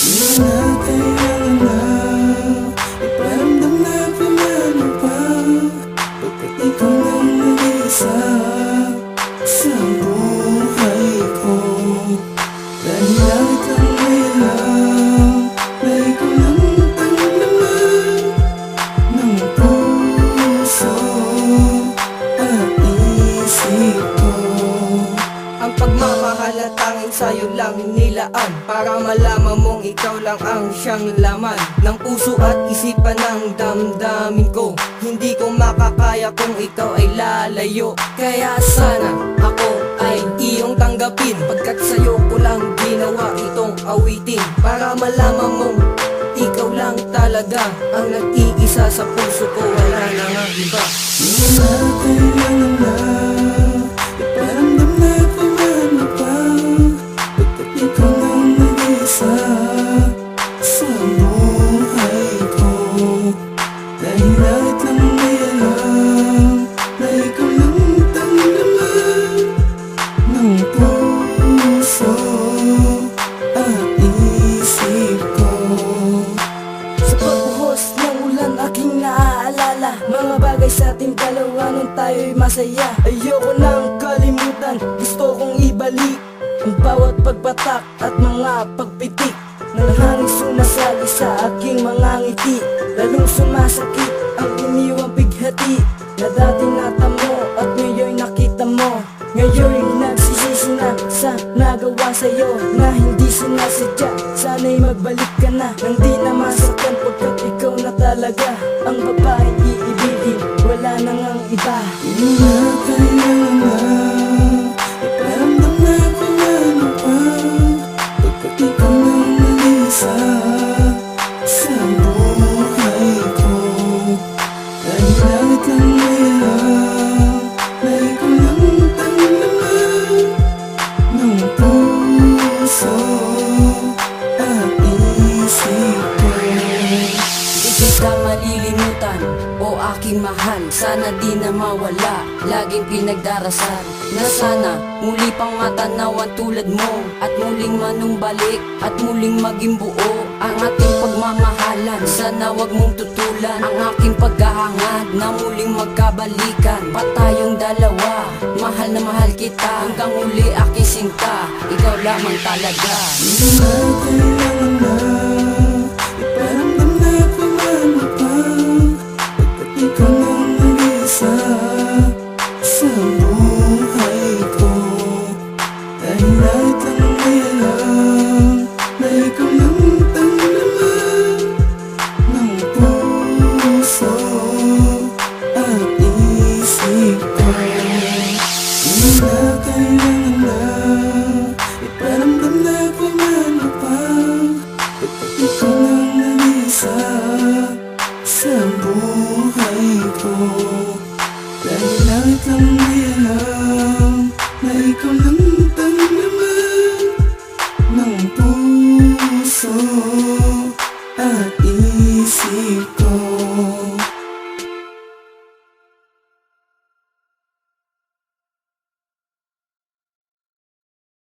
Di na kailangan na iparamdam na pinano pa, pagkat ikaw lang nag-iisa sa buhay ko. Dahil langit lang may alam na ikaw lang tanglaman ng puso at isip ko. Ang pagmamahal na tanging sa'yo lang nilaan, para malaman mong ikaw lang ang siyang laman ng puso at isipan ng damdamin ko. Hindi ko makakaya kung ikaw ay lalayo, kaya sana ako ay iyong tanggapin, pagkat sa'yo ko lang ginawa itong awitin, para malaman mong ikaw lang talaga ang nag-iisa sa puso ko, wala na nga iba. Di na kailangan na iparamdam na pinano pa, pagkat ikaw lang nag-iisa sa buhay ko. Dahil langit lang may alam na ikaw lang tanglaman ng puso at isip ko. Sa pagbuhos ng ulan aking naaalala mga bagay sa ating dalawa nung tayo'y masaya. Ayoko nang kalimutan, gusto kong ibalik ang bawat pagbatak at mga pagpitik ng hangin sumasali sa aking mga ngiti. Lalong sumasakit ang iniwang bighati na dati natamo at ngayon nakita mo. Ngayon nagsisisi na sa nagawa sa'yo na hindi sinasadya. Sana'y magbalik ka na nang di na masaktan, pagkat ikaw na talaga ang babaeng iibigin, wala nang ang iba. Di na kailangan na iparamdam na pinano pa, pagkat ikaw lang nag-iisa sa buhay ko. Dahil langit lang may alam na ikaw lang tanglaman ng puso at isip ko. Di ka malilimutan, o aking mahal, sana di na mawala. Laging pinagdarasal na sana muli pang matanawan tulad mo, at muling manumbalik at muling maging buo ang ating pagmamahalan. Sana wag mong tutulan ang aking paghahangad na muling magkabalikan pa tayong dalawa. Mahal na mahal kita hanggang uli aking sinta, ikaw lamang talaga. Di na